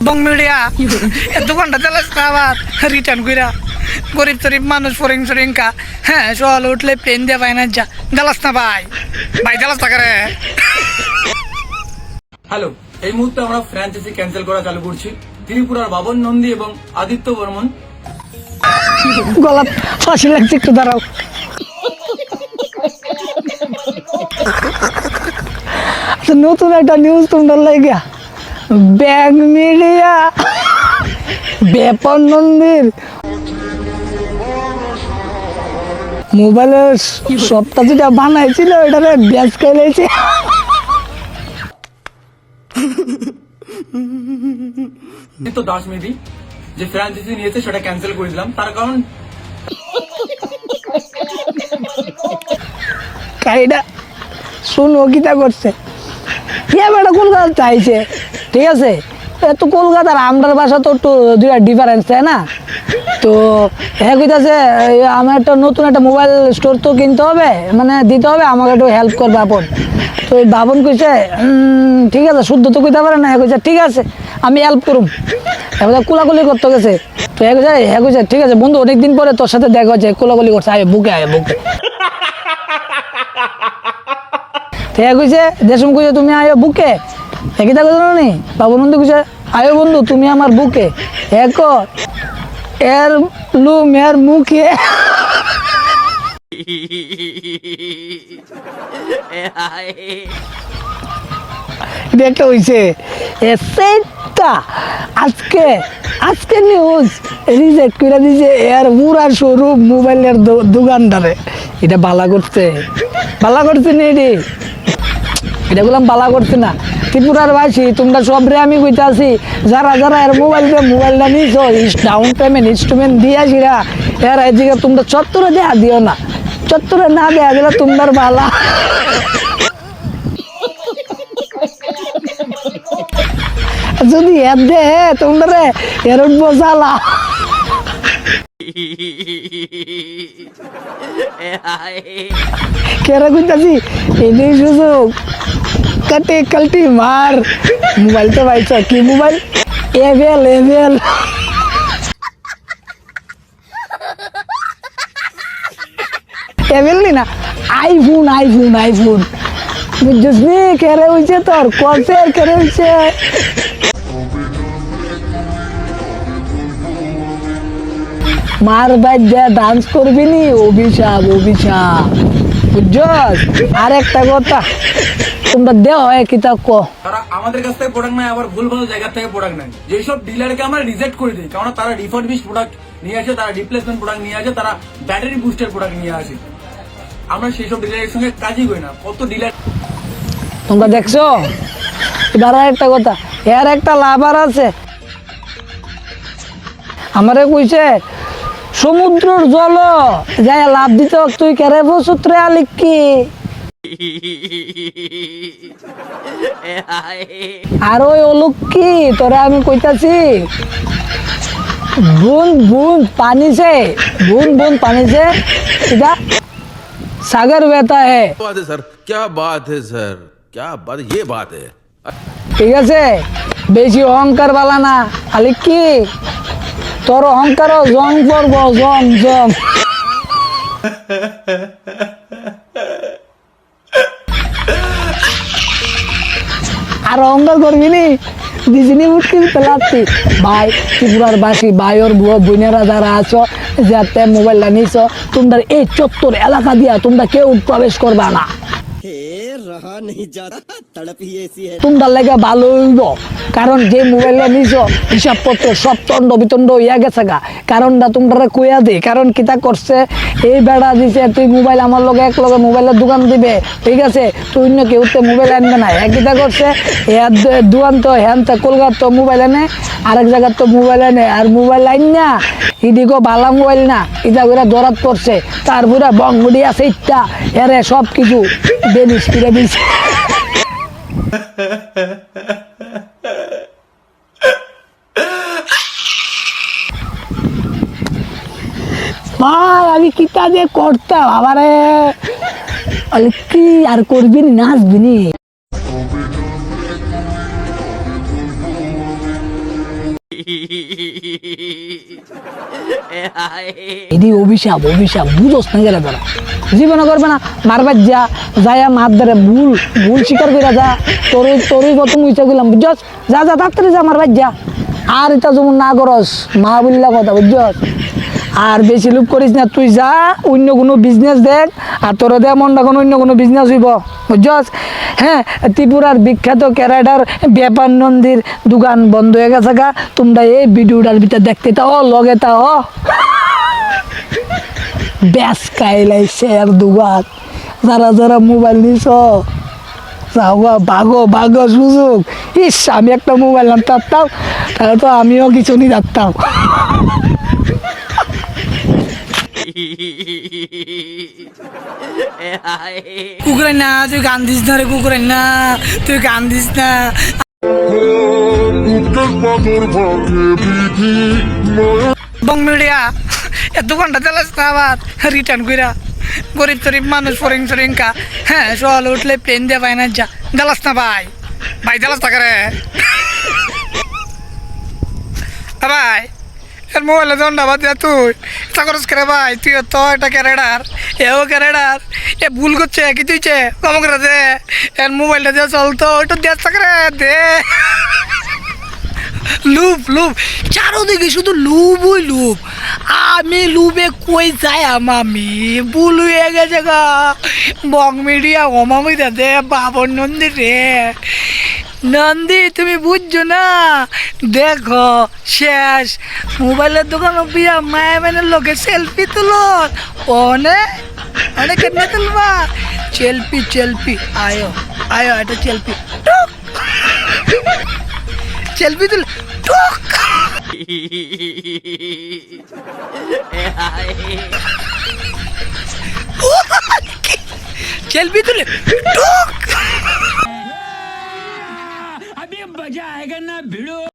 বং media এত ঘন্টা চালাস আবার রিটার্ন কইরা গরিব তরিব মানুষ ফরিং সরিংকা হ্যাঁ সকালে উঠলে প্লেন দিয়ে পাই না যা জ্বালাস না ভাই ভাই জ্বালাস না করে। হ্যালো, এই মুহূর্তে আমরা ফ্র্যাঞ্চাইজি ক্যান্সেল করা চালু করছি। ত্রিপুরার বাবন নন্দী এবং আদিত্য বর্মন। গলা ফাঁসি লাগছে, একটু দাঁড়াও। নতুন একটা নিউজ তোমরা লাগে ব্যাগ মিডিয়া ব্যাপন নন্দীর মোবাইলের সপ্তাহ যেটা বানাইছিল ওটারে ব্যাস খেলেছে। আদিত্য দাস মেবি যে ফ্র্যাঞ্চাইজি নিয়েছে সেটা ক্যান্সেল করে দিলাম, তার কারণ কাইডা শুনো কিতা করছে বেটা কলকাতা চাইছে, ঠিক আছে। তো কলকাতার আমরার বাসা তো একটু দুইটা ডিফারেন্স তাই না। তো হ্যাঁ কইতাছে আমার একটা নতুন একটা মোবাইল স্টোর তো কিনতে হবে, মানে দিতে হবে, আমাকে একটু হেল্প করবে আপন। তো ওই বাবন কইছে ঠিক আছে, শুদ্ধ তো কইতে পারে না। হ্যাঁ কইছে ঠিক আছে আমি হেল্প করুম। এবার কোলাকুলি করতে গেছে। তো হ্যাঁ কইছে ঠিক আছে বন্ধু, অনেকদিন পরে তোর সাথে দেখা হচ্ছে, কোলাকুলি করছে, আয় বুকে আয় বুকে। হ্যাঁ কইছে দেশম কইছে তুমি আয়ো বুকে, একই থাকো জানো নি। বাবু বন্ধু কইছে আয়ো বন্ধু তুমি আমার বুকে, এক এর লুম এর মুখে। একটা হইছে সেটা আজকে আজকে নিউজ রিজেক্ট করে দিছে এর পুরা শোরুম মোবাইলের দোকানদারে। এটা বালা করছে নি এটা বললাম বালা করছে না। ত্রিপুরার বাসী তোমরা সবরে আমি কইতাছি, যারা যারা এর মোবাইলটা নিছ ডাউন পেমেন্ট ইনস্ট্রুমেন্ট দিয়াছিরা এর এদিকে তোমরা চত্বরে দেয়া দিও না, চত্বরে না দেয়া দিলে তোমরা বালা। যদি এর দে তোমরা এর উঠবো জ্বালা। কেরা কইতাছি এই সুযোগ কাটে কালটি মার। মোবাইল তো পাইছ কি মোবাইল এভেল নি না আইফোন বুঝছিস নি। কেরে হইছে তোর কসের কেরে হইছে। মার বাইর দিয়ে ডান্স করবি নি অভিশাপ বুঝছস। আর একটা কথা তোমরা দেও হয় কিতা কো, তারা আমাদের কাছ থেকে প্রোডাক্ট নেয়, আবার ভুল ভালো জায়গা থেকে প্রোডাক্ট নেয়। যেসব ডিলারকে আমরা রিজেক্ট করে দিই, কারণ তারা রিফারবিশ প্রোডাক্ট নিয়ে আসে, তারা রিপ্লেসমেন্ট প্রোডাক্ট নিয়ে আসে, তারা ব্যাটারি বুস্টার প্রোডাক্ট নিয়ে আসে। আমরা সেই সব ডিলারের সঙ্গে কাজই করি না। কত ডিলার তোমরা দেখছো। এবার একটা কথা, এর একটা লাভার আছে, আমারে কইছে সমুদ্রের জল যাই লাভ দিতে তুই কেরে বসুত্রে আলিকি। আর ওই অলক্ষী তোরা আমি কইতাছি বুন পানি से सीधा सागर बहता है। बात है सर, क्या बात है सर, क्या बात, ये बात है। ঠিক আছে বেশি অহংকার বালা না আলিকি, তোর অহংকার জং পড়ব জং। আর অহংকার করবি নি দিজিনি মুটকি পেলাচ্ছি। ভাই ত্রিপুরার বাসী ভাই ওর বোনেরা যারা আছো, যাতে মোবাইলটা নিছ, তোমরা এই চত্বর এলাকা দিয়া তোমরা কেউ প্রবেশ করবা না। তোমরা লেগে ভালো হইব, কারণ যে মোবাইলটা নিছ হিসাবপত্র সব তন্ড বিতন্ড হইয়া গেছে গা। কারণটা তোমরা কইয়া দে, কারণ কিতা করছে এই বেড়া দিছে তুই মোবাইল আমার লগে এক লগে মোবাইলের দোকান দিবে, ঠিক আছে, তুই অন্য কেউ মোবাইল আনবে না। কিতা করছে দোকান তো হ্যান কলকাতা তো মোবাইল আনে, আরেক জায়গার তো মোবাইল আনে, আর মোবাইল আইন না ইদিকে ভালো মোবাইল না, ইটা করে দরাত পড়ছে, তারপরে বংমুডি আছে ইটা এরে সব কিছু বেনিস করে দিছে। ভাই আমি কিতা যে করতাম আমারে কি আর করবি নাচবি নি। এটি অভিশাপ অভিশাপ বুঝোস না গেলে তোরা জীবনে করবে না মারবার যা যাইয়া মার ধরে ভুল ভুল স্বীকার করে যা তোরই কত মুইতে গেলাম বুঝছস যা যা তাড়াতাড়ি যা মারবার যা আর এটা যেমন না করস মা বললা কথা বুঝছস আর বেশি লোভ করিস না তুই যা অন্য কোনো বিজনেস দেখ আর তোর দেয়া মনটা কোনো অন্য কোনো বিজনেস হইব বুঝছস হ্যাঁ ত্রিপুরার বিখ্যাত ক্যারাডার ব্যাপার নন্দীর দোকান বন্ধ হয়ে গেছে গা তোমরা এই ভিডিওটার ভিতরে দেখতে তাও লগে তাও ব্যাস কাইলাইছে আর দোকান যারা যারা মোবাইল নিছ যাওয়া ভাগো ভাগো সুযোগ ইস আমি একটা মোবাইল আনতে পারতাম তাহলে তো আমিও কিছু নিয়ে যাতাম কুকুরের না তুই গান দিস না রে কুকুরের না তুই গান দিস না বং মিডিয়া এত ঘন্টা চালাস না আবার রিটার্ন কইরা গরিব তরিব মানুষ ফরিং ফরিংকা হ্যাঁ সকালে উঠলে প্লেন দিয়ে পায় না যা জ্বালাস না ভাই ভাই জ্বালাস না করে ভাই এর মোবাইলে দণ্ডা বাদ দিয়া তুই তা করস করে ভাই তুই তো একটা ক্যারেডার এও ক্যারেডার এ ভুল করছে কি তুইছে কম করে দে এর মোবাইলটা দিয়ে চলতো ওইটা দিয়ে করে দে লুপ লুপ চারোদিকে শুধু লুবই লুপ আমি লুবে কই যাই আমি ভুল হয়ে গেছে গা বং মিডিয়া অমামি দাদে বাবর নন্দী রে নন্দী তুমি বুঝছো না দেখো শেষ মোবাইলের দোকান বিয়া মায়া মেনের লোকে সেলফি তুলো অনেক অনেক কেমনে তুলবা সেলফি সেলফি আয়ো আয়ো এটা সেলফি সেলফি তুল টুক সেলফি তুলে টুক अभी मजा आएगा ना भिड़ो